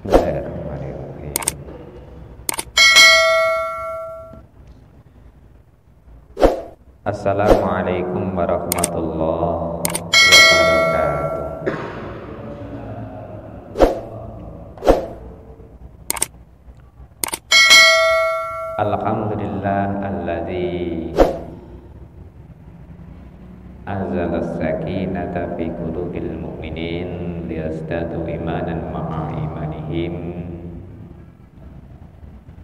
Bismillahirrahmanirrahim. Assalamualaikum warahmatullahi wabarakatuh. Alhamdulillah alladzi anzala as-sakinata fi qulubil mu'minin liyazdadu imanan ma'a imanihim.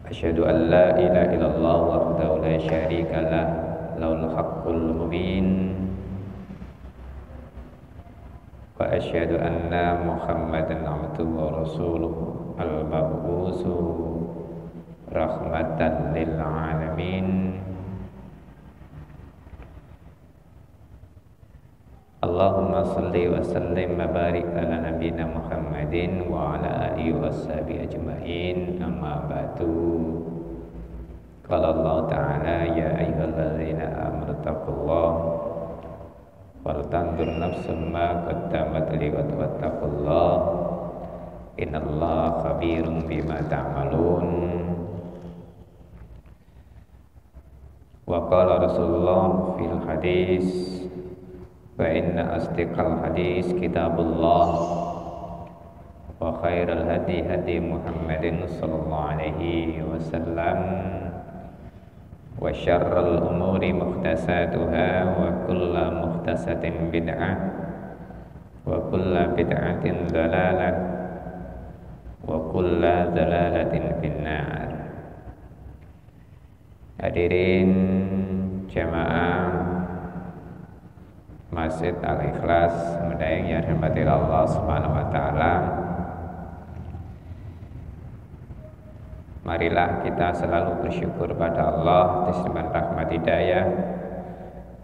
Asyhadu an la ilaha illallah wahdahu la syarika lah lahul haqqul mubin. Wa asyhadu anna Muhammadan abduhu wa rasuluhu al-mab'usu rahmatan lil alamin. Allahumma salli wa sallim wa barik ala nabiyyina Muhammadin wa ala alihi wa sahbihi ajma'in. Amma ba'du. Qala Allah ta'ala ya ayyuhalladzina amanu taqullaha wal tanzur nafsum ma qaddamat lighad wattaqullaha innallaha khabirum bima ta'malun. Wa qala Rasulullah fil hadis wa inna asdiqal hadis kitabullah wa khairal hadi hadi Muhammadin sallallahu alaihi wasallam wa syarrul umuri muhtasatuha wa kullu muhtasatin bid'ah wa kullu bid'atin dhalalah wa kullu dhalalatin finnar. Hadirin jamaah Masjid Al-Ikhlas Medaeng yang dirahmati Allah Subhanahu wa taala. Marilah kita selalu bersyukur pada Allah disebabkan rahmat hidayah,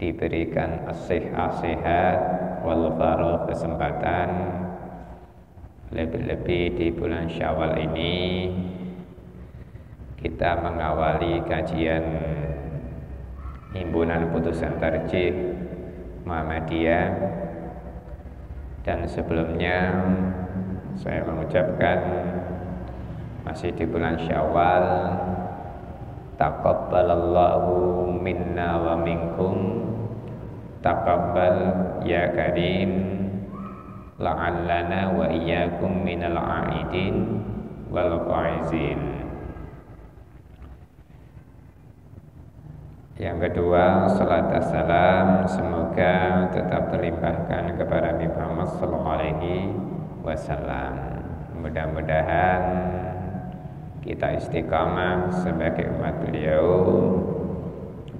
diberikan as-sehat wal faragh kesempatan, lebih-lebih di bulan Syawal ini kita mengawali kajian himpunan putusan tarjih Muhammadiyah. Dan sebelumnya saya mengucapkan masih di bulan Syawal, taqabbalallahu minna wa minkum, taqabbal ya karim, la'allana wa iyyakum minal a'idin wal faizin. Yang kedua, salat assalam semoga tetap terlimpahkan kepada Nabi Muhammad sallallahu alaihi wasallam. Mudah-mudahan kita istiqamah sebagai umat beliau,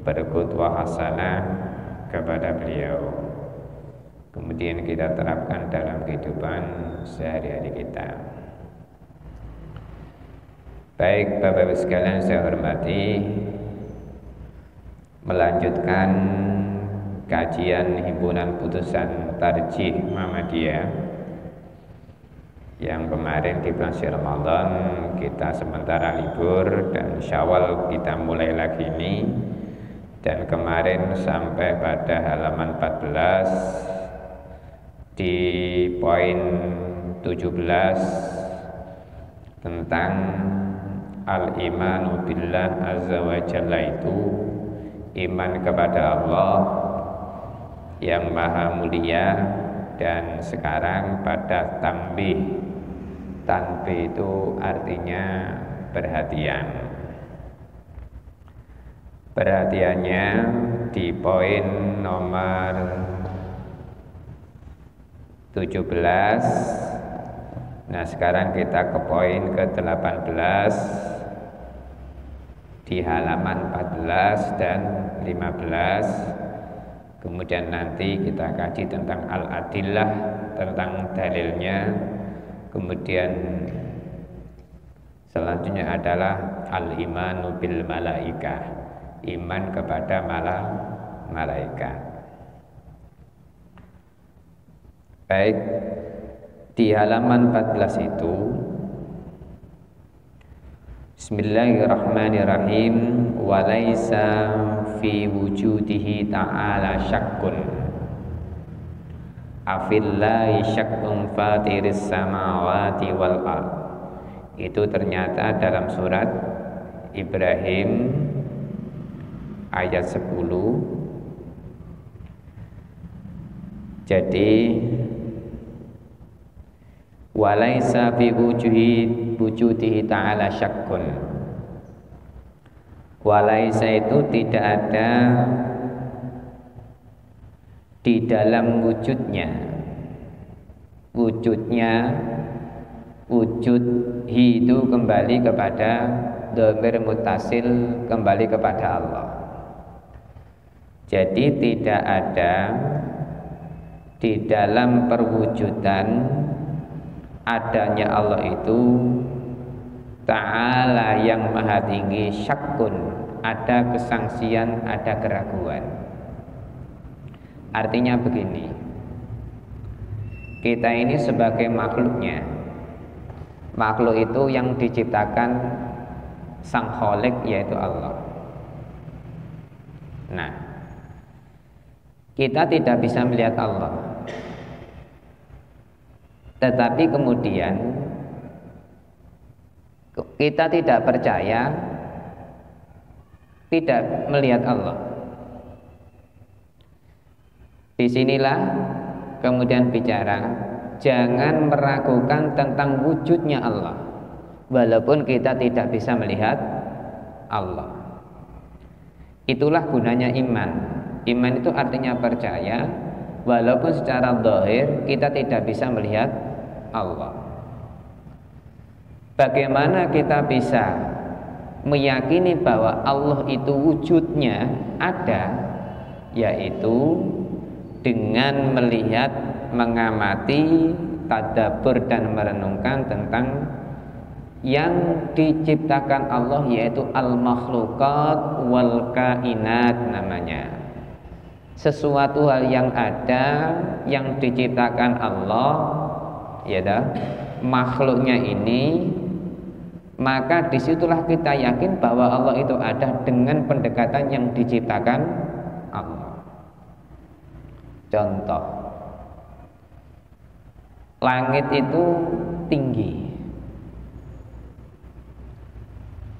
berqudwah hasanah kepada beliau, kemudian kita terapkan dalam kehidupan sehari-hari kita. Baik Bapak-Ibu sekalian saya hormati, melanjutkan kajian himpunan putusan tarjih Muhammadiyah yang kemarin di bulan Ramadan kita sementara libur dan Syawal kita mulai lagi ini. Dan kemarin sampai pada halaman 14 di poin 17 tentang al-imanu billah azza wa jalla, itu iman kepada Allah yang maha mulia. Dan sekarang pada tanbih. Tanbih itu artinya perhatian. Perhatiannya di poin nomor 17. Nah sekarang kita ke poin ke-18 di halaman 14 dan 15. Kemudian nanti kita kaji tentang al-adillah, tentang dalilnya. Kemudian selanjutnya adalah al-imanu bil malaikah, iman kepada malaikat. Baik, di halaman 14 itu Bismillahirrahmanirrahim. Walaysa fi wujudihi ta'ala syakkun afillahi syakkun fatiris samawati wal ard Itu ternyata dalam surat Ibrahim ayat 10. Jadi walaisa fi wujudihi ta'ala syakkun. Walaisa itu tidak ada di dalam wujudnya. Wujud itu kembali kepada dhamir muttasil, kembali kepada Allah. Jadi tidak ada di dalam perwujudan adanya Allah itu Ta'ala yang maha tinggi syakkun, ada kesangsian, ada keraguan. Artinya begini, kita ini sebagai makhluknya, makhluk itu yang diciptakan Sang Khalik, yaitu Allah. Nah, kita tidak bisa melihat Allah, tetapi kemudian kita tidak percaya, tidak melihat Allah. Disinilah kemudian bicara, jangan meragukan tentang wujudnya Allah, walaupun kita tidak bisa melihat Allah. Itulah gunanya iman. Iman itu artinya percaya, walaupun secara zahir kita tidak bisa melihat Allah. Bagaimana kita bisa meyakini bahwa Allah itu wujudnya ada? Yaitu dengan melihat, mengamati, tadabbur dan merenungkan tentang yang diciptakan Allah, yaitu al-makhluqat wal kainat namanya. Sesuatu hal yang ada, yang diciptakan Allah, ya dah, makhluknya ini, maka disitulah kita yakin bahwa Allah itu ada dengan pendekatan yang diciptakan Allah. Contoh, langit itu tinggi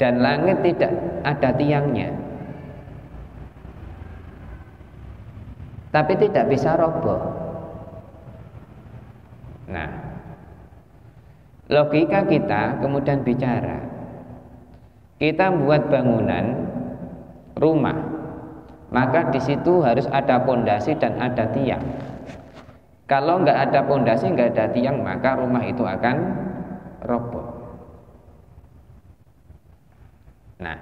dan langit tidak ada tiangnya, tapi tidak bisa roboh. Nah, logika kita kemudian bicara, kita buat bangunan rumah, maka di situ harus ada pondasi dan ada tiang. Kalau nggak ada pondasi, nggak ada tiang, maka rumah itu akan roboh. Nah,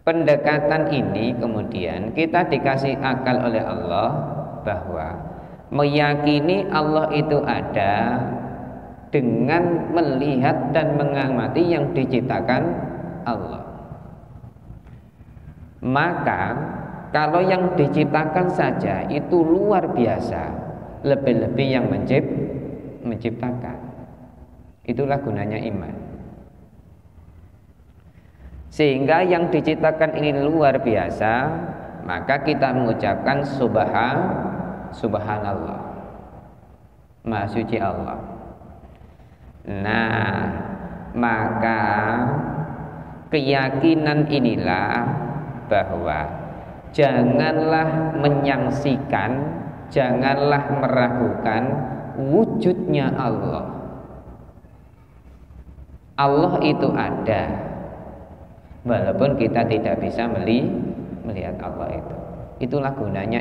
pendekatan ini kemudian kita dikasih akal oleh Allah bahwa meyakini Allah itu ada dengan melihat dan mengamati yang diciptakan Allah. Maka kalau yang diciptakan saja itu luar biasa, lebih-lebih yang menciptakan. Itulah gunanya iman. Sehingga yang diciptakan ini luar biasa, maka kita mengucapkan subhanallah, Maha suci Allah. Nah, maka keyakinan inilah bahwa janganlah menyangsikan, janganlah meragukan wujudnya Allah. Allah itu ada, walaupun kita tidak bisa melihat Allah itu. Itulah gunanya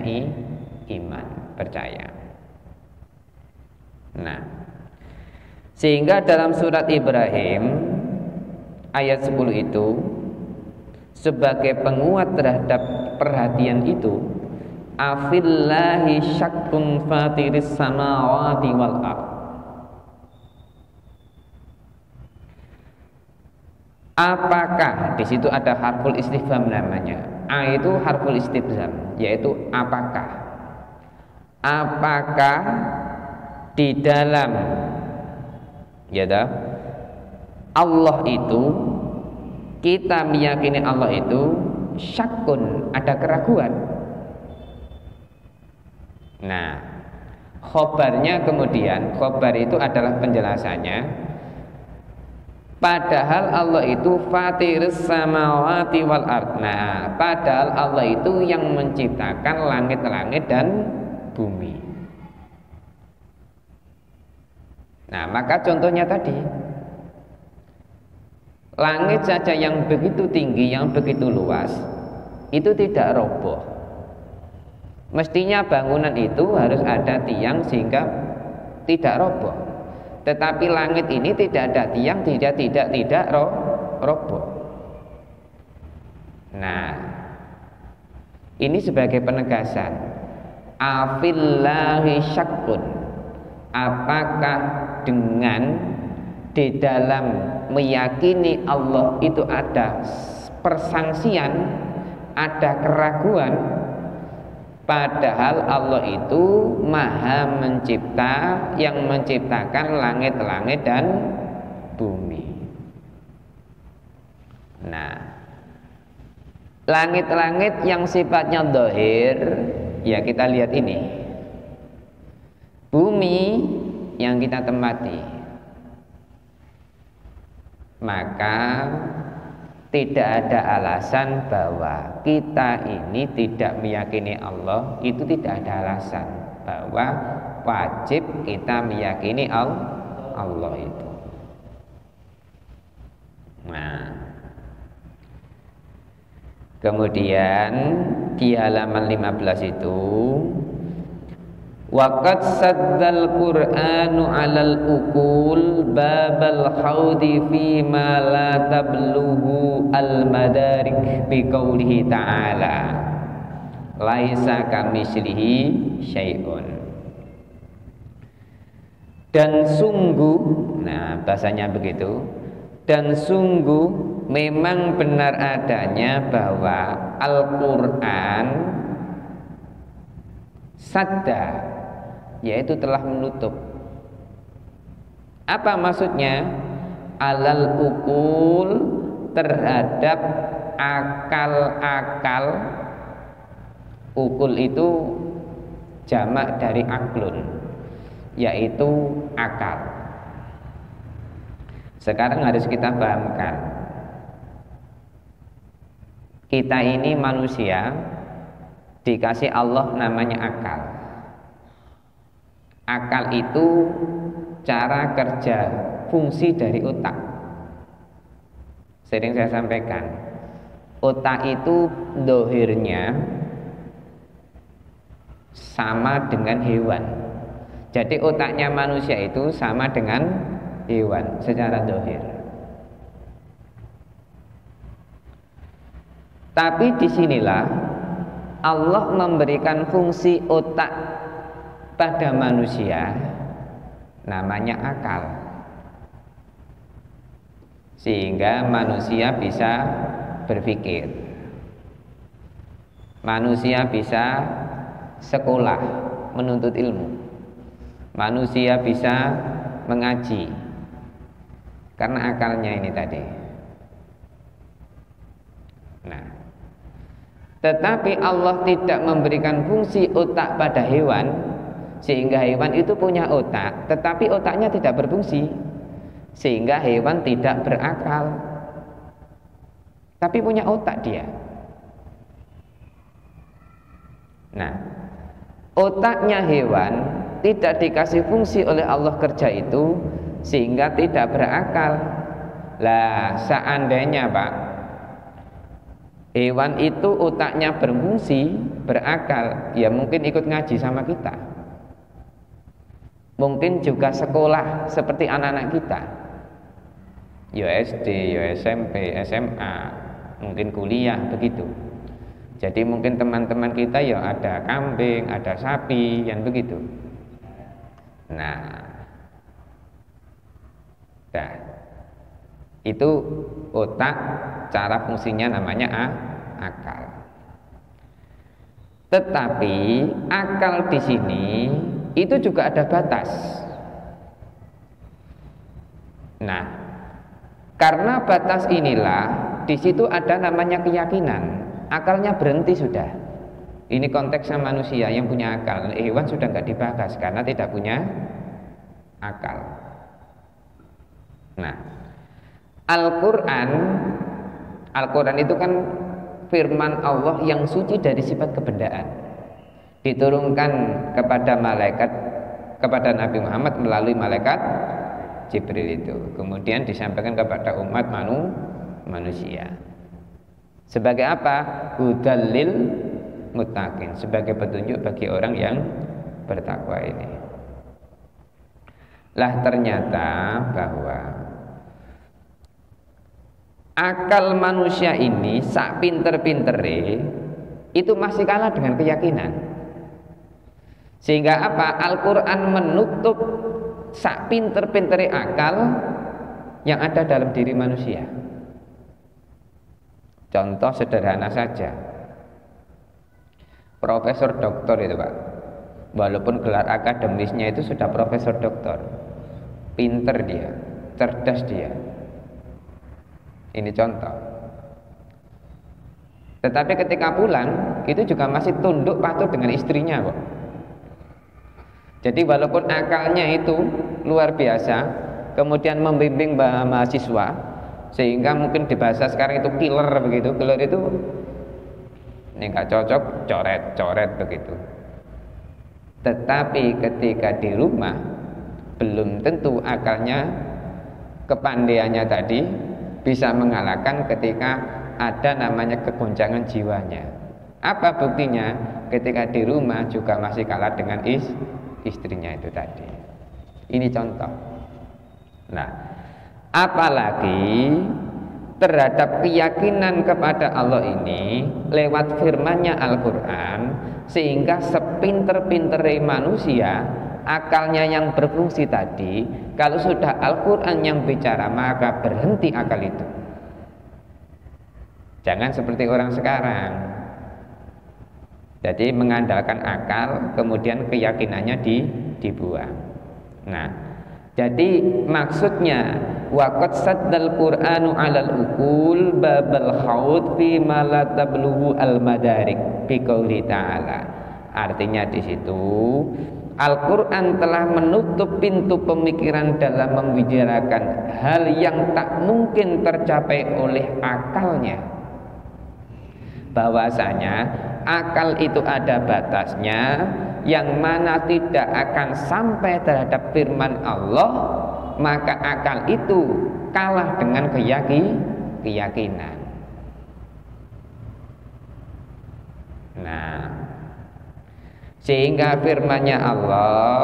iman, percaya. Nah, sehingga dalam surat Ibrahim ayat 10 itu sebagai penguat terhadap perhatian itu, afillahi syakkun fatiris samawati wal ardh. Apakah, di situ ada harful istifham namanya. A itu harful istifham, yaitu apakah. Apakah di dalam Allah itu, kita meyakini Allah itu syakkun, ada keraguan. Nah, khobarnya kemudian, khobar itu adalah penjelasannya. Padahal Allah itu fatirus samawati wal ard. Nah, padahal Allah itu yang menciptakan langit-langit dan bumi. Nah, maka contohnya tadi, langit saja yang begitu tinggi, yang begitu luas, itu tidak roboh. Mestinya bangunan itu harus ada tiang sehingga tidak roboh. Tetapi langit ini tidak ada tiang, tidak roboh. Nah, ini sebagai penegasan. Afillahi syakkun. Apakah dengan di dalam meyakini Allah itu ada persangsian, ada keraguan? Padahal Allah itu maha mencipta, yang menciptakan langit-langit dan bumi. Nah, langit-langit yang sifatnya dhahir, ya kita lihat ini. Bumi yang kita tempati. Maka tidak ada alasan bahwa kita ini tidak meyakini Allah. Itu tidak ada alasan bahwa wajib kita meyakini Allah itu. Nah, kemudian di halaman 15 itu, waqad saddal Qur'anu 'alal uqul babal haudi fi ma la tablughu al madarik bi qoulihi ta'ala laisa kamitslihi syai'un. Dan sungguh, nah bahasanya begitu, dan sungguh memang benar adanya bahwa Al-Qur'an sadda, yaitu telah menutup. Apa maksudnya? Alal uqul, terhadap akal-akal. Uqul itu jamak dari aklun, yaitu akal. Sekarang harus kita pahamkan, kita ini manusia dikasih Allah namanya akal. Akal itu cara kerja, fungsi dari otak. Sering saya sampaikan, otak itu dohirnya sama dengan hewan. Jadi otaknya manusia itu sama dengan hewan secara dohir. Tapi disinilah Allah memberikan fungsi otak pada manusia, namanya akal, sehingga manusia bisa berpikir, manusia bisa sekolah, menuntut ilmu, manusia bisa mengaji, karena akalnya ini tadi. Nah, tetapi Allah tidak memberikan fungsi otak pada hewan, sehingga hewan itu punya otak, tetapi otaknya tidak berfungsi, sehingga hewan tidak berakal, tapi punya otak dia. Nah, otaknya hewan tidak dikasih fungsi oleh Allah kerja itu, sehingga tidak berakal. Lah, seandainya Pak, hewan itu otaknya berfungsi, berakal, ya mungkin ikut ngaji sama kita, mungkin juga sekolah seperti anak-anak kita, ya SD, ya SMP, SMA, mungkin kuliah begitu. Jadi mungkin teman-teman kita ya ada kambing, ada sapi, yang begitu. Nah, itu otak, cara fungsinya namanya akal. Tetapi akal di sini itu juga ada batas. Nah, karena batas inilah, di situ ada namanya keyakinan. Akalnya berhenti sudah. Ini konteksnya manusia yang punya akal. Hewan sudah nggak dibahas karena tidak punya akal. Nah, Al-Quran itu kan firman Allah yang suci dari sifat kebendaan, diturunkan kepada malaikat, kepada Nabi Muhammad melalui malaikat Jibril itu, kemudian disampaikan kepada umat manusia. Sebagai apa? Hudal lil muttaqin, sebagai petunjuk bagi orang yang bertakwa ini. Lah ternyata bahwa akal manusia ini sak pinter-pintere itu masih kalah dengan keyakinan. Sehingga apa? Al-Quran menutup sak pinter-pintere akal yang ada dalam diri manusia. Contoh sederhana saja, profesor doktor itu Pak, walaupun gelar akademisnya itu sudah profesor doktor, pinter dia, cerdas dia. Ini contoh. Tetapi ketika pulang itu juga masih tunduk patuh dengan istrinya kok. Jadi walaupun akalnya itu luar biasa, kemudian membimbing mahasiswa, sehingga mungkin di bahasa sekarang itu killer begitu. Killer itu ini nggak cocok, coret-coret begitu. Tetapi ketika di rumah belum tentu akalnya, kepandaiannya tadi bisa mengalahkan ketika ada namanya kegoncangan jiwanya. Apa buktinya? Ketika di rumah juga masih kalah dengan istrinya itu tadi. Ini contoh. Nah, apalagi terhadap keyakinan kepada Allah ini lewat firman-Nya Al-Quran, sehingga sepinter-pintere manusia akalnya yang berfungsi tadi, kalau sudah Al-Quran yang bicara maka berhenti akal itu. Jangan seperti orang sekarang, jadi mengandalkan akal kemudian keyakinannya dibuang. Nah, jadi maksudnya waqad saddal Qur'anu 'alal uqul babal haud fi ma la tablughu al madarik bi qouli ta'ala. Artinya di situ Al-Quran telah menutup pintu pemikiran dalam membicarakan hal yang tak mungkin tercapai oleh akalnya. Bahwasanya akal itu ada batasnya, yang mana tidak akan sampai terhadap firman Allah, maka akal itu kalah dengan keyakinan. Nah, sehingga firman-Nya Allah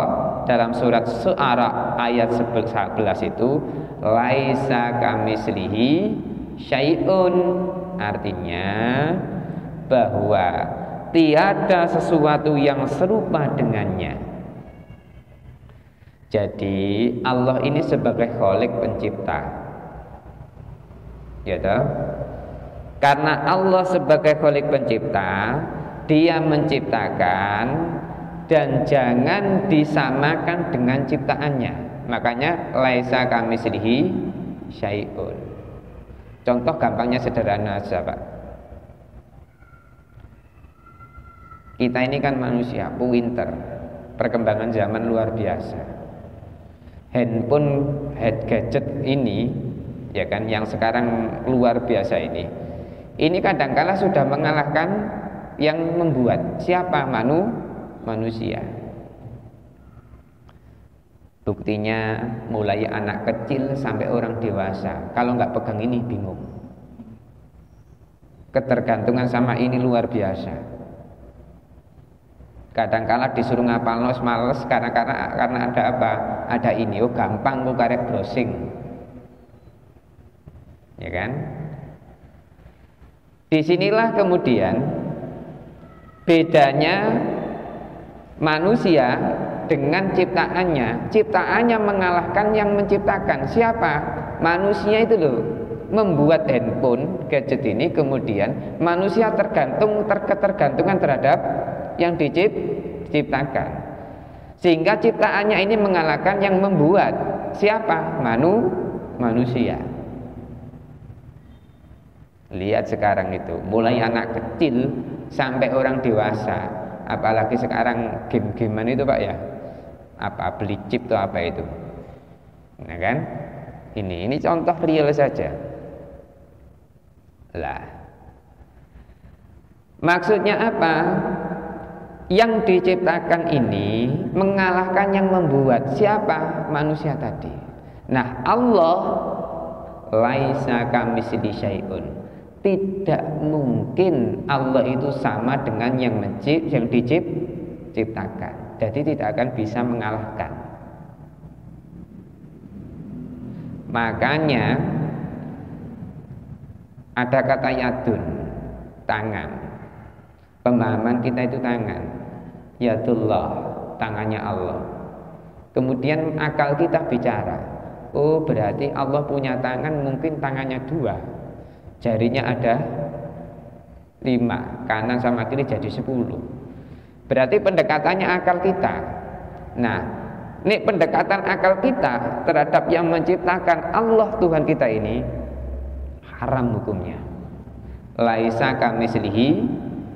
dalam surat Syu'ara ayat 11 itu laisa kamislihi syai'un, artinya bahwa tiada sesuatu yang serupa dengannya. Jadi Allah ini sebagai Khalik pencipta, ya toh? Karena Allah sebagai Khalik pencipta, Dia menciptakan dan jangan disamakan dengan ciptaannya. Makanya laisa kamislihi syai'un. Contoh gampangnya sederhana saja Pak. Kita ini kan manusia, pinter, perkembangan zaman luar biasa. Handphone, gadget ini, ya kan, yang sekarang luar biasa ini kadangkala sudah mengalahkan yang membuat. Siapa? Manusia. Buktinya mulai anak kecil sampai orang dewasa, kalau nggak pegang ini bingung. Ketergantungan sama ini luar biasa. Kadangkala disuruh ngapalno males karena ada apa? Ada ini, oh gampang kok karek browsing. Ya kan? Disinilah kemudian bedanya manusia dengan ciptaannya mengalahkan yang menciptakan. Siapa? Manusia itu loh, membuat handphone, gadget ini, kemudian manusia ketergantungan terhadap yang diciptakan, sehingga ciptaannya ini mengalahkan yang membuat. Siapa? Manusia. Lihat sekarang itu, mulai anak kecil sampai orang dewasa, apalagi sekarang game-gamean itu Pak ya, apa beli chip atau apa itu, nah kan, Ini contoh real saja. Lah, maksudnya apa? Yang diciptakan ini mengalahkan yang membuat. Siapa? Manusia tadi. Nah, Allah laisa kamitslihi syai'un. Tidak mungkin Allah itu sama dengan yang diciptakan. Jadi tidak akan bisa mengalahkan. Makanya ada kata yadun, tangan. Pemahaman kita itu tangan. Yadullah, tangannya Allah. Kemudian akal kita bicara, oh berarti Allah punya tangan, mungkin tangannya 2, jarinya ada 5, kanan sama kiri jadi 10. Berarti pendekatannya akal kita. Nah, ini pendekatan akal kita terhadap yang menciptakan Allah Tuhan kita ini haram hukumnya. Laisa kamitslihi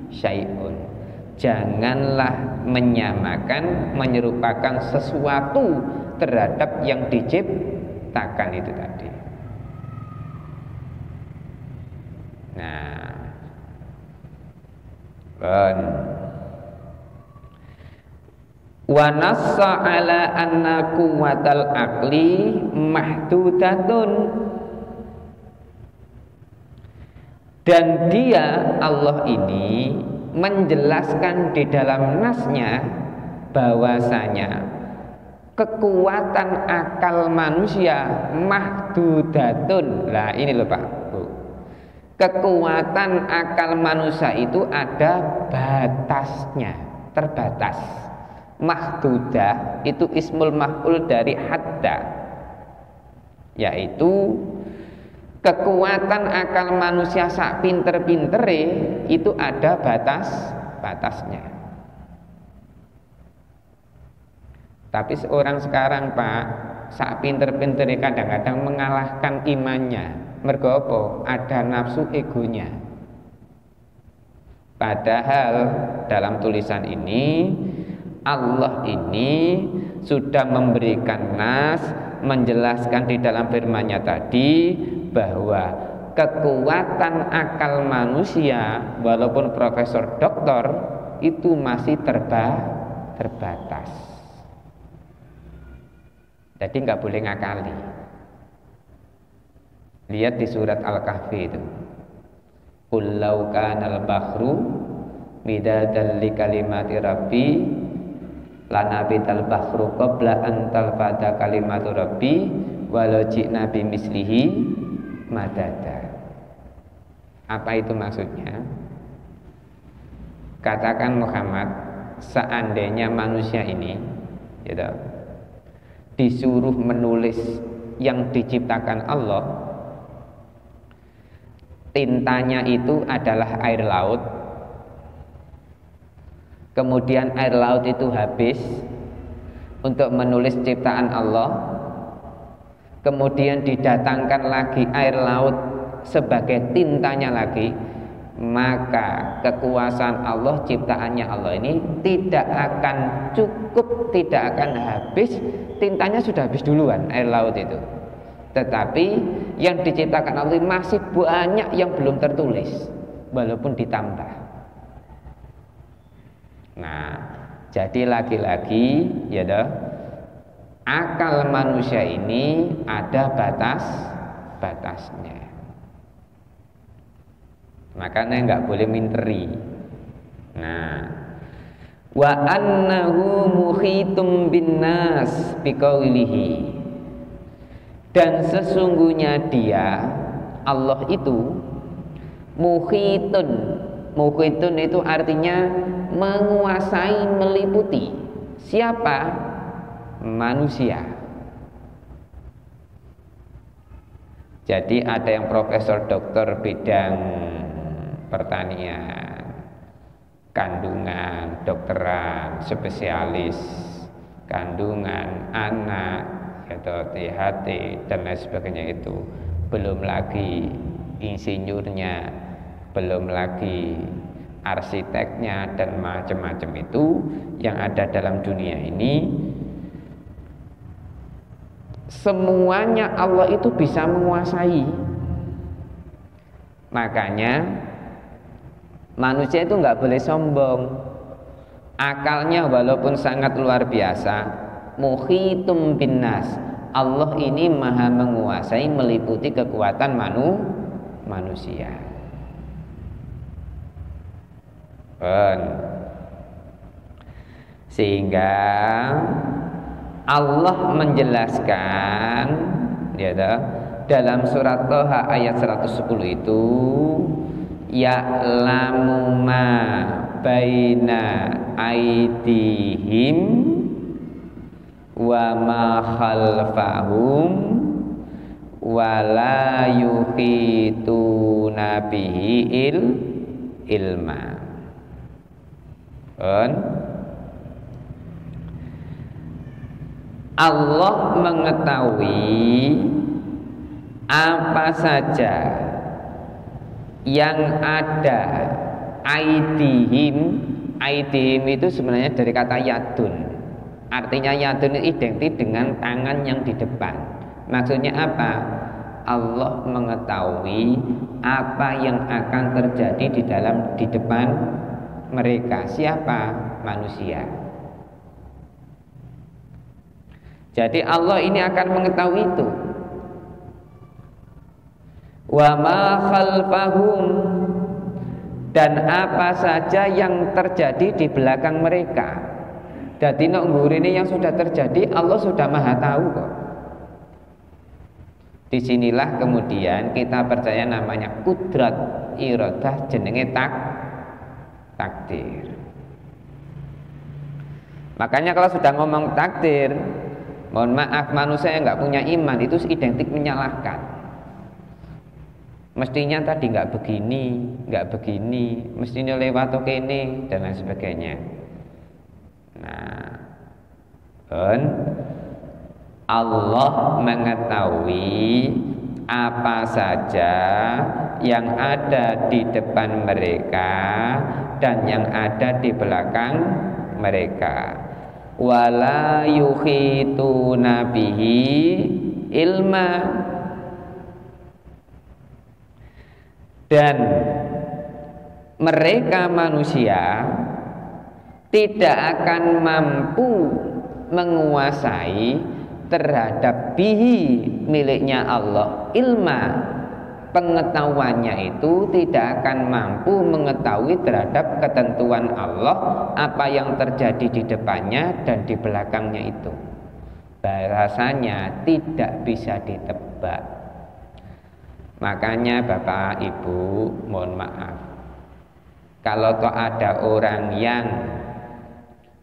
syai'un. Janganlah menyamakan, menyerupakan sesuatu terhadap yang diciptakan itu tadi. Nah, wa nassa ala anna quwwatal aqli mahdudatun. Dan dia Allah ini menjelaskan di dalam nasnya bahwasanya kekuatan akal manusia mahdudatun. Lah ini loh Pak Bu, kekuatan akal manusia itu ada batasnya, terbatas. Mahdudah itu ismul maf'ul dari hadda, yaitu kekuatan akal manusia sak pinter-pintere itu ada batasnya. Tapi seorang sekarang Pak, sak pinter-pintere kadang-kadang mengalahkan imannya. Mergo apa? Ada nafsu egonya. Padahal dalam tulisan ini Allah ini sudah memberikan nas, menjelaskan di dalam firman-Nya tadi bahwa kekuatan akal manusia walaupun profesor doktor itu masih terbatas. Jadi nggak boleh ngakali. Lihat di surat Al-Kahfi itu. Qul law kana al-bahru midadan li kalimati rabbi lanabital bahru qabla an talfada kalimatu rabbi walau ji'na bimislihi madada. Apa itu maksudnya? Katakan Muhammad, seandainya manusia ini gitu, disuruh menulis yang diciptakan Allah, tintanya itu adalah air laut, kemudian air laut itu habis untuk menulis ciptaan Allah, kemudian didatangkan lagi air laut sebagai tintanya lagi, maka kekuasaan Allah, ciptaannya Allah ini tidak akan cukup, tidak akan habis. Tintanya sudah habis duluan, air laut itu. Tetapi yang diciptakan Allah masih banyak yang belum tertulis, walaupun ditambah. Nah, jadi lagi-lagi ya dah, akal manusia ini ada batasnya. Makanya nggak boleh minteri. Nah, wa annahu muhitum binnas biqaulihi. Dan sesungguhnya dia Allah itu muhitun. Muhitun itu artinya menguasai, meliputi. Siapa? Manusia. Jadi ada yang profesor doktor bidang pertanian, kandungan, dokteran, spesialis kandungan, anak, atau THT dan lain sebagainya itu. Belum lagi insinyurnya, belum lagi arsiteknya dan macam-macam itu yang ada dalam dunia ini. semuanya Allah itu bisa menguasai. Makanya manusia itu nggak boleh sombong. Akalnya walaupun sangat luar biasa, muhitum binnas, Allah ini maha menguasai, meliputi kekuatan manusia. Sehingga Allah menjelaskan dalam surat Thaha ayat 110 itu, ya'lamu ma baina aidihim wa ma khalfahum wa la yuhituna bihi ilma. Allah mengetahui apa saja yang ada. Aidihim itu sebenarnya dari kata yadun. Artinya yadun itu identik dengan tangan yang di depan. Maksudnya apa? Allah mengetahui apa yang akan terjadi di depan mereka. Siapa? Manusia. Jadi Allah ini akan mengetahui itu. Wa ma khalfahum, dan apa saja yang terjadi di belakang mereka. Jadi nek ini yang sudah terjadi Allah sudah maha tahu kok. Disinilah kemudian kita percaya namanya kudrat iradah, jenenge takdir. Makanya kalau sudah ngomong takdir, mohon maaf, manusia yang nggak punya iman itu identik menyalahkan. Mestinya tadi nggak begini, mestinya lewat oke ini dan lain sebagainya. Nah, Allah mengetahui apa saja yang ada di depan mereka dan yang ada di belakang mereka. Wala yuhituna bihi ilma, dan mereka manusia tidak akan mampu menguasai terhadap bihi, miliknya Allah, ilma, pengetahuannya itu tidak akan mampu mengetahui terhadap ketentuan Allah apa yang terjadi di depannya dan di belakangnya itu. Bahasanya tidak bisa ditebak. Makanya Bapak Ibu, mohon maaf, kalau toh ada orang yang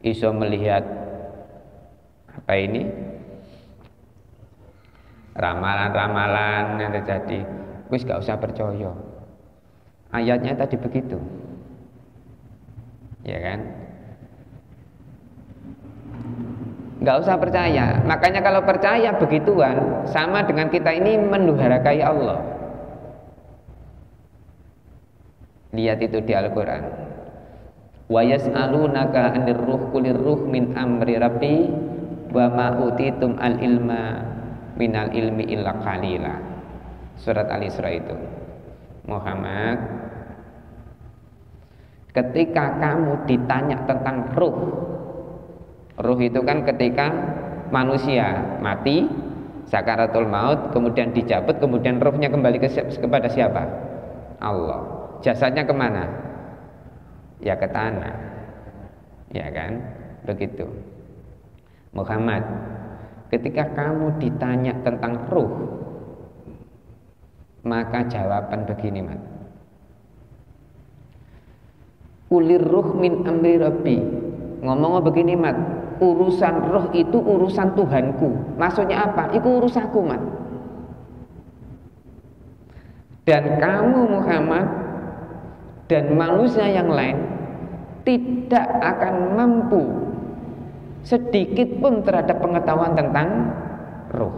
iso melihat apa ini ramalan-ramalan yang terjadi, wis gak usah percaya. Ayatnya tadi begitu, ya kan? Gak usah percaya. Makanya kalau percaya begituan, sama dengan kita ini menduharakai Allah. Lihat itu di Al-Quran. Wa yas'alunaka 'anir ruh qulir ruh min amri rabbi wa ma utitum al ilma minal ilmi illa qalila. Surat Al-Isra itu. Muhammad, ketika kamu ditanya tentang ruh itu kan ketika manusia mati, sakaratul maut, kemudian dicabut, kemudian ruhnya kembali kepada siapa? Allah. Jasadnya kemana? Ya ke tanah, ya kan? Begitu. Muhammad, ketika kamu ditanya tentang ruh, maka jawaban begini, Mat. Kulir ruh min amri rabbi. Ngomong begini, Mat, urusan roh itu urusan Tuhanku. Maksudnya apa? Itu urusanku, Mat. Dan kamu Muhammad dan manusia yang lain tidak akan mampu sedikit pun terhadap pengetahuan tentang roh.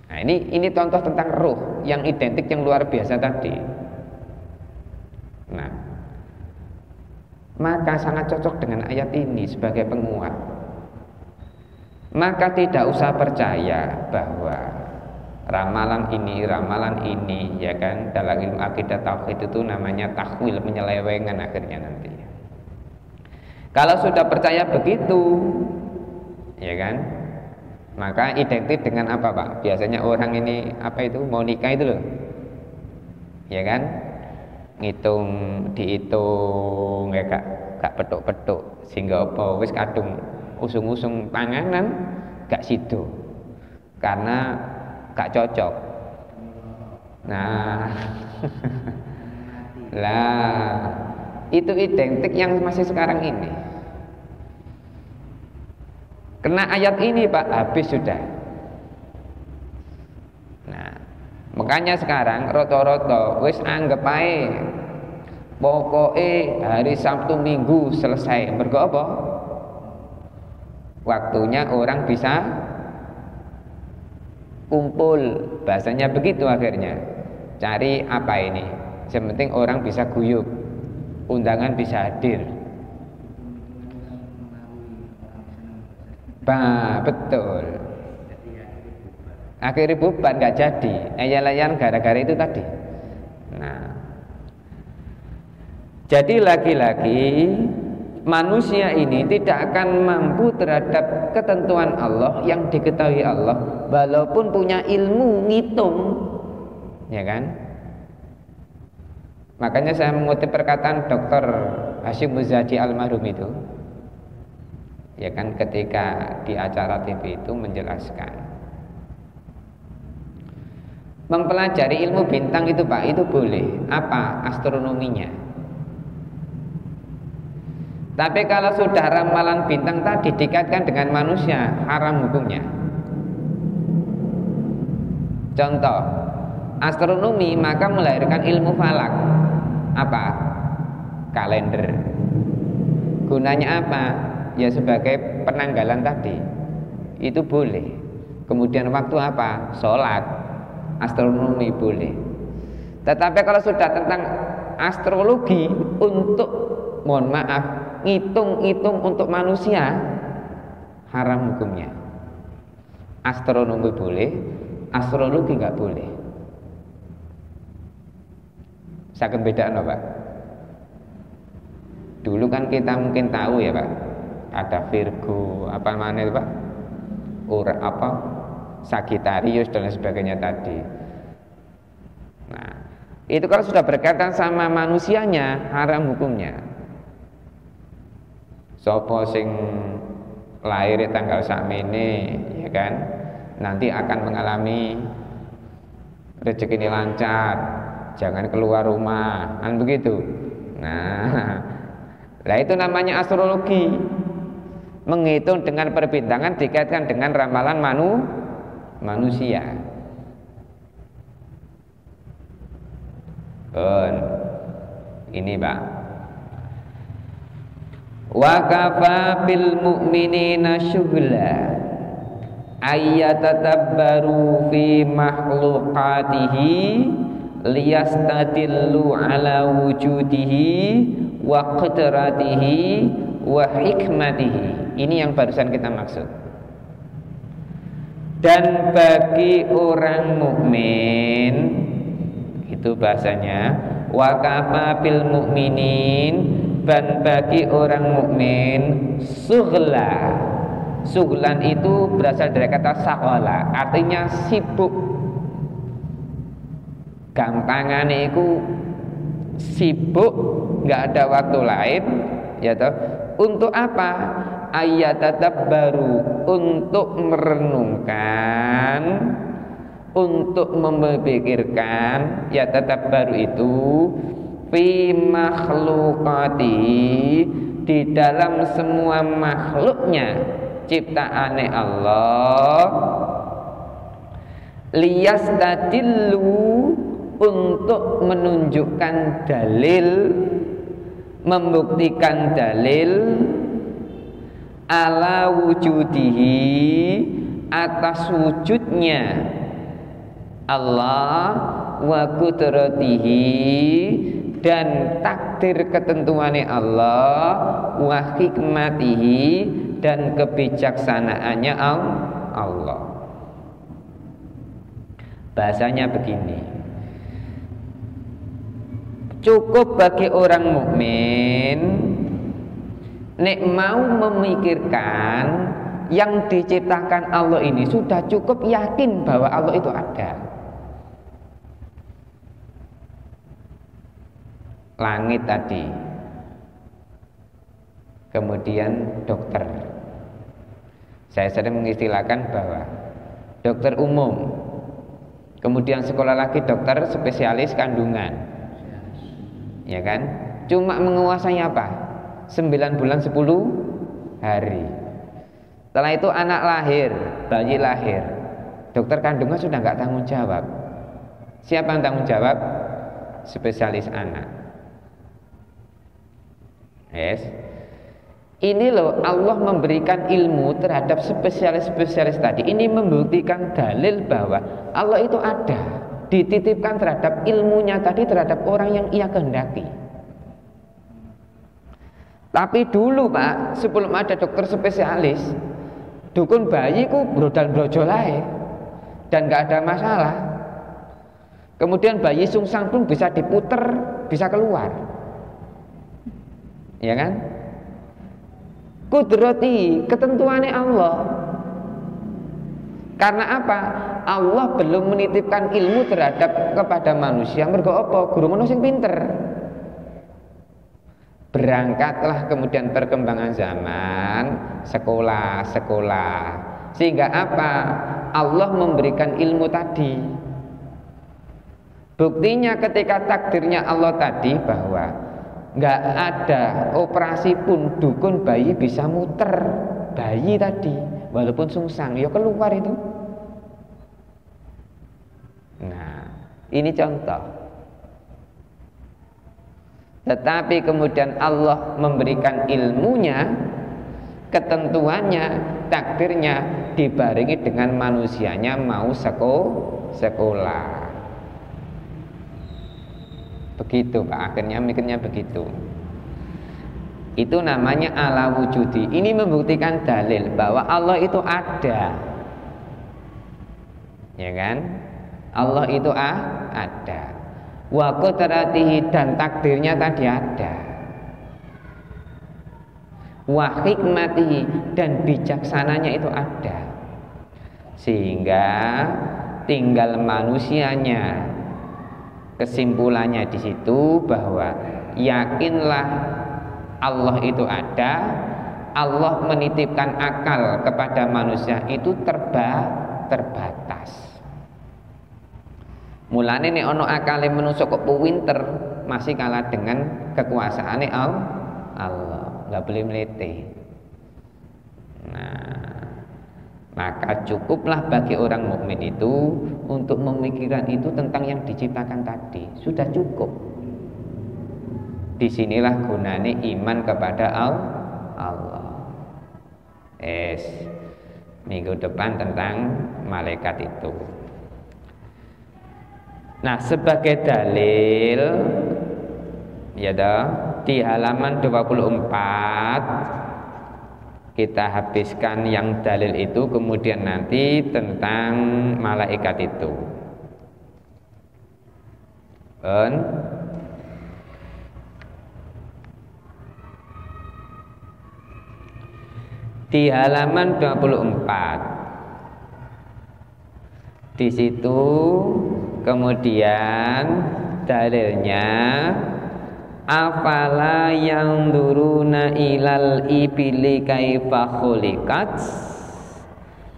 Nah, ini contoh tentang roh yang identik, yang luar biasa tadi. Nah, maka sangat cocok dengan ayat ini sebagai penguat. maka tidak usah percaya bahwa ramalan ini ya kan, dalam ilmu akidah tauhid itu namanya takwil, penyelewengan akhirnya nanti. Kalau sudah percaya begitu ya kan, maka identik dengan apa Pak? Biasanya orang ini apa itu mau nikah itu loh ya kan, dihitung ya gak petuk-petuk, sehingga apa wis kadung usung-usung panganan gak sido karena gak cocok. Nah lah itu identik yang masih sekarang ini. Kena ayat ini Pak, habis sudah. Nah makanya sekarang roto-roto wis anggap ae pokoknya hari Sabtu Minggu selesai. Mergo apa? Waktunya orang bisa kumpul, bahasanya begitu akhirnya. Cari apa ini? Yang penting orang bisa guyup, undangan bisa hadir. Betul. Akhirnya bubar, nggak jadi. Ayal-ayal gara-gara itu tadi. Nah, jadi lagi-lagi manusia ini tidak akan mampu terhadap ketentuan Allah yang diketahui Allah, walaupun punya ilmu ngitung, ya kan? Makanya saya mengutip perkataan Dr. Hashim Muzadi almarhum itu, ya kan, ketika di acara TV itu menjelaskan, mempelajari ilmu bintang itu Pak, itu boleh, apa astronominya. Tapi kalau sudah ramalan bintang tadi dikaitkan dengan manusia, haram hukumnya. Contoh, astronomi maka melahirkan ilmu falak. Apa? Kalender. Gunanya apa? Ya sebagai penanggalan tadi. Itu boleh. Kemudian waktu apa? Sholat. Astronomi boleh. Tetapi kalau sudah tentang astrologi untuk, mohon maaf, ngitung-ngitung untuk manusia, haram hukumnya. Astronomi boleh, astrologi nggak boleh. Saya bedaan Pak. Dulu kan kita mungkin tahu ya Pak, ada Virgo, apa mana itu Pak, Sagittarius dan lain sebagainya tadi. Nah, itu kalau sudah berkaitan sama manusianya, haram hukumnya. Sopo sing lahir tanggal sakmene ya kan, nanti akan mengalami rezeki ini lancar, jangan keluar rumah, kan begitu. Nah, lah itu namanya astrologi, menghitung dengan perbintangan dikaitkan dengan ramalan manusia. Ini Pak, wa kafa bil mu'minina syughla ayyatatabbaru fi makhluqatihi liyastadillu ala wujudihi wa qudratihi wa hikmatihi. Ini yang barusan kita maksud. Dan bagi orang mukmin itu bahasanya wa kafa bil mu'minin, dan bagi orang mukmin sughla. Sughlan itu berasal dari kata saghala, artinya sibuk. Gampangannya itu sibuk, nggak ada waktu lain, ya toh. Untuk apa? Ayyatadabbaru, untuk merenungkan, untuk memikirkan. Ya tadabbaru itu fi makhluqati, di dalam semua makhluknya, ciptaane Allah. Liyastadillu, untuk menunjukkan dalil, membuktikan dalil, ala wujudihi, atas wujudnya Allah, wa qudratihi, dan takdir ketentuannya Allah, wa hikmatihi, dan kebijaksanaannya Allah. Bahasanya begini, cukup bagi orang mukmin nek mau memikirkan yang diciptakan Allah ini, sudah cukup yakin bahwa Allah itu ada. Langit tadi, kemudian dokter. Saya sering mengistilahkan bahwa dokter umum, kemudian sekolah lagi dokter spesialis kandungan, ya kan? Cuma menguasai apa? 9 bulan 10 hari. Setelah itu anak lahir, bayi lahir, dokter kandungan sudah nggak tanggung jawab. Siapa yang tanggung jawab? Spesialis anak. Yes. Ini loh, Allah memberikan ilmu terhadap spesialis-spesialis tadi. Ini membuktikan dalil bahwa Allah itu ada, dititipkan terhadap ilmunya tadi terhadap orang yang ia kehendaki. Tapi dulu Pak, sebelum ada dokter spesialis, dukun bayi ku brodal brojol ae dan nggak ada masalah. Kemudian bayi sungsang pun bisa diputer, bisa keluar. Ya kan? Kudrati, ketentuannya Allah. Karena apa? Allah belum menitipkan ilmu terhadap kepada manusia. Mergo apa? Guru manusia yang pinter. Berangkatlah kemudian perkembangan zaman, sekolah. Sehingga apa? Allah memberikan ilmu tadi. Buktinya ketika takdirnya Allah tadi bahwa nggak ada operasi pun dukun bayi bisa muter bayi tadi, walaupun sungsang, ya keluar itu. Nah, ini contoh. Tetapi kemudian Allah memberikan ilmunya, ketentuannya, takdirnya dibarengi dengan manusianya mau sekolah. Begitu Pak, akhirnya mikirnya begitu. Itu namanya ala wujudi. Ini membuktikan dalil bahwa Allah itu ada. Ya kan? Allah itu ada. Wa qudratihi, dan takdirnya tadi ada. Wa hikmatihi, dan bijaksananya itu ada. Sehingga tinggal manusianya. Kesimpulannya di situ bahwa yakinlah Allah itu ada. Allah menitipkan akal kepada manusia itu terbatas. Mulane nek ana akale manusia kok pinter, masih kalah dengan kekuasaane Allah. Enggak boleh melete. Nah, maka cukuplah bagi orang mukmin itu untuk memikirkan itu tentang yang diciptakan tadi. Sudah cukup. Disinilah gunanya iman kepada Allah. Minggu depan tentang malaikat itu. Nah, sebagai dalil ya di halaman 24 kita habiskan yang dalil itu, kemudian nanti tentang malaikat itu. Di halaman 24 di situ kemudian dalilnya, afala yang duruna ilal ibili kaifa khuliqat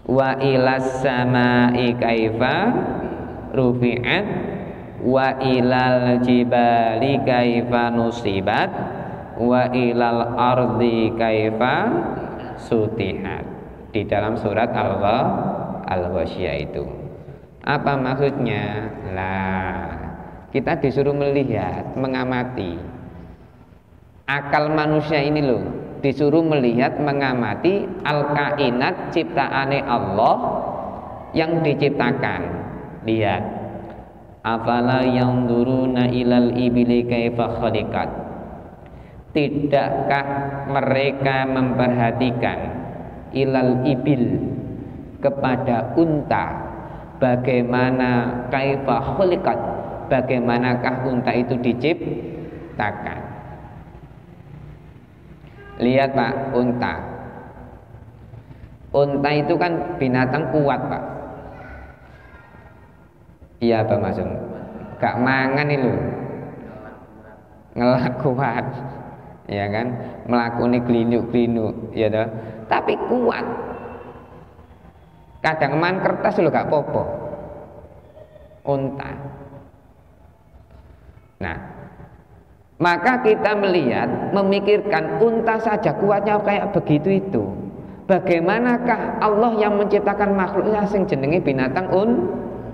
wa ilas samai kaifa rufi'at wa ilal jibali kaifa nusibat wa ilal ardi kaifa sutihat. Di dalam surat Al-Ghasyiyah itu apa maksudnya? Kita disuruh melihat, mengamati. Akal manusia ini loh, disuruh melihat, mengamati al-kainat ciptaane Allah yang diciptakan. Lihat, afala yanzuruna ilal ibili kaifa khuliqat. Tidakkah mereka memperhatikan ilal ibil, kepada unta, bagaimana kaifa khuliqat, bagaimanakah unta itu diciptakan. Lihat Pak, unta itu kan binatang kuat Pak. Iya Pak Masum, gak mangan itu ngelak kuat, ya kan, melakoni glinuk-glinuk, ya toh, tapi kuat. Kadang man kertas lo gak popo unta. Nah, maka kita melihat, memikirkan unta saja kuatnya kayak begitu itu. Bagaimanakah Allah yang menciptakan makhluknya sing jenenge binatang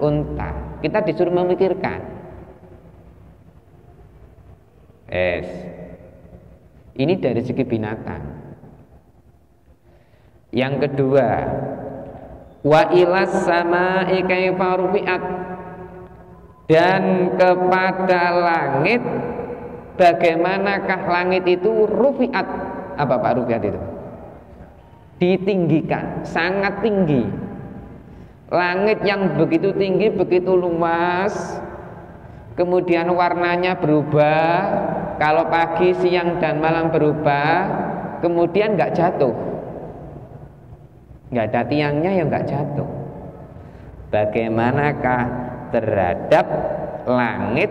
unta? Kita disuruh memikirkan. Ini dari segi binatang. Yang kedua, wa ilas sama'i kaifa rufi'at, dan kepada langit, bagaimanakah langit itu rufi'at. Apa Pak rufi'at itu? Ditinggikan, sangat tinggi. Langit yang begitu tinggi, begitu luas, kemudian warnanya berubah, kalau pagi, siang, dan malam berubah, kemudian nggak jatuh, nggak ada tiangnya yang nggak jatuh. Bagaimanakah terhadap langit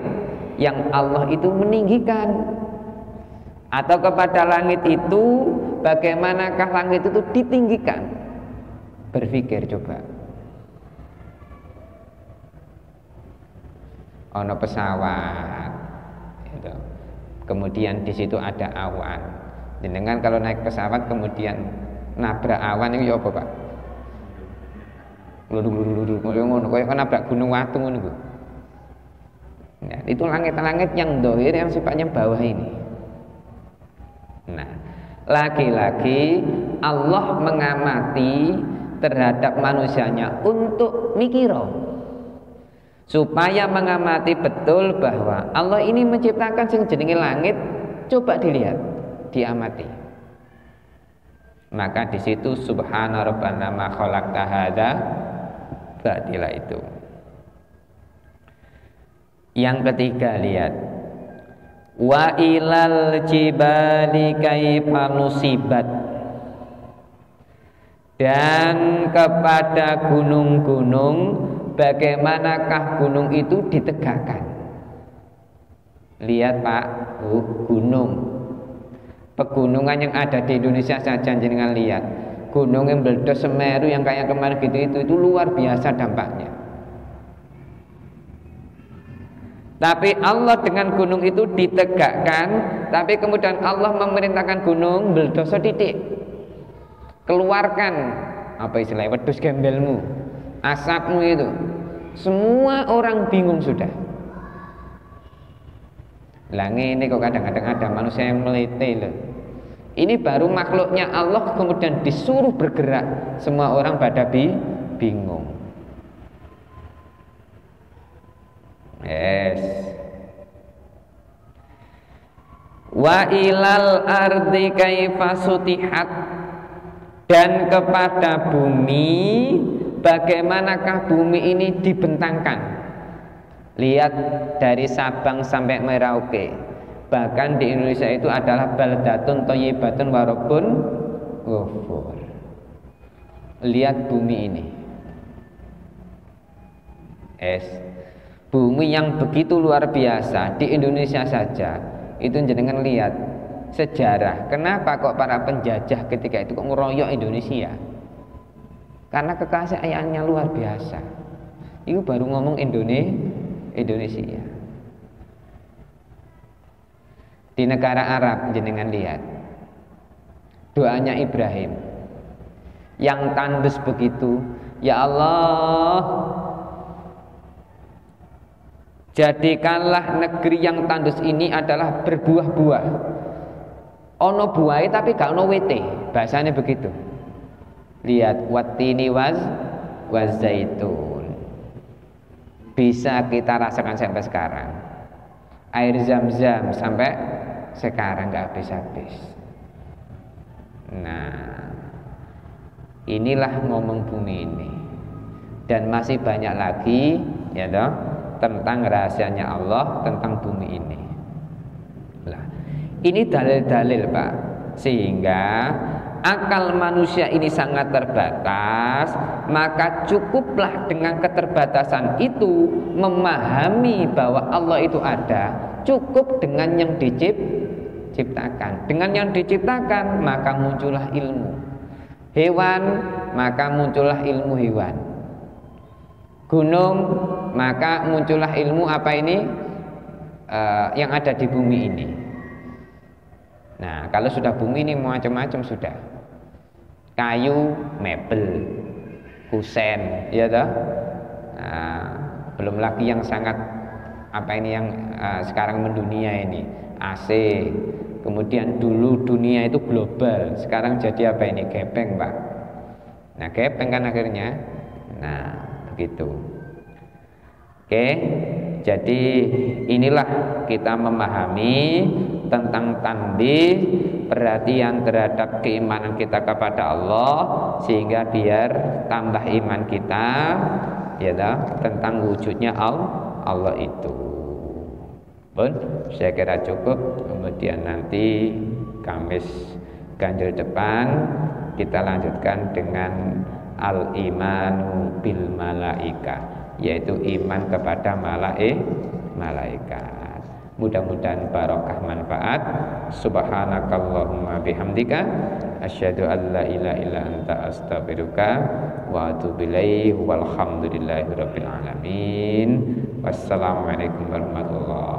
yang Allah itu meninggikan? Atau kepada langit itu, bagaimanakah langit itu ditinggikan? Berpikir coba. Ono pesawat, gitu. Kemudian di situ ada awan. Jenengan kalau naik pesawat kemudian nabrak awan itu ya apa Pak? Ngono kayak nabrak gunung watu ngono. Nah, itu langit-langit yang dohir yang sifatnya bawah ini. Nah, lagi-lagi Allah mengamati terhadap manusianya untuk mikiro, supaya mengamati betul bahwa Allah ini menciptakan sing jenenge langit. Coba dilihat, diamati. Maka di situ subhana rabbana ma khalaqta hadza batila itu. Yang ketiga, lihat, wa ilal jibali kaifa nusibat, dan kepada gunung-gunung, bagaimanakah gunung itu ditegakkan. Lihat Pak, gunung, pegunungan yang ada di Indonesia saja jenengan lihat. Gunung yang meledos Semeru yang kayak kemarin gitu itu luar biasa dampaknya. Tapi Allah dengan gunung itu ditegakkan, tapi kemudian Allah memerintahkan gunung meledos titik. Keluarkan apa istilahnya, wedhus gembelmu, asapmu itu. Semua orang bingung sudah. Lah ini kok kadang-kadang ada manusia yang melete loh. Ini baru makhluknya Allah kemudian disuruh bergerak, semua orang pada bingung. Wa ilal ardi kaifa sutihat, dan kepada bumi, bagaimanakah bumi ini dibentangkan. Lihat dari Sabang sampai Merauke, bahkan di Indonesia itu adalah baldatun thayyibatun wa rabbun ghafur. Lihat bumi ini, bumi yang begitu luar biasa di Indonesia saja. Itu jenengan lihat sejarah, kenapa kok para penjajah ketika itu kok ngeroyok Indonesia? Karena kekayaannya luar biasa. Itu baru ngomong Indonesia. Di negara Arab jenengan lihat doanya Ibrahim yang tandus begitu, ya Allah, jadikanlah negeri yang tandus ini adalah berbuah-buah. Ono buahnya tapi gak ono wete, bahasanya begitu. Lihat, wattini wazaitun. Bisa kita rasakan sampai sekarang. Air zam-zam sampai sekarang gak habis-habis. Nah, Inilah ngomong bumi ini. Dan masih banyak lagi ya toh tentang rahasianya Allah tentang bumi ini. Nah, ini dalil-dalil Pak, sehingga akal manusia ini sangat terbatas, maka cukuplah dengan keterbatasan itu memahami bahwa Allah itu ada. Cukup dengan yang diciptakan. Dengan yang diciptakan maka muncullah ilmu. Hewan, maka muncullah ilmu hewan. Gunung, maka muncullah ilmu apa ini yang ada di bumi ini. Nah, kalau sudah bumi ini macam-macam sudah. Kayu, mebel, kusen, ya toh. Nah, belum lagi yang sangat apa ini yang sekarang mendunia ini, AC. Kemudian dulu dunia itu global, sekarang jadi apa ini? Gepeng Pak. Nah gepeng kan akhirnya. Nah begitu. Oke, jadi inilah kita memahami tentang tanbih, perhatian terhadap keimanan kita kepada Allah, sehingga biar tambah iman kita ya tentang wujudnya Allah itu. Pun saya kira cukup. Kemudian nanti Kamis ganjil depan kita lanjutkan dengan al-imanu bil malaika, yaitu iman kepada malaikat. Mudah-mudahan barokah manfaat. Subhanakallahumma bihamdika asyhadu an la ilaha illa anta astaghfiruka wa atubu ilaik. Walhamdulillahirabbil alamin. Wassalamualaikum warahmatullahi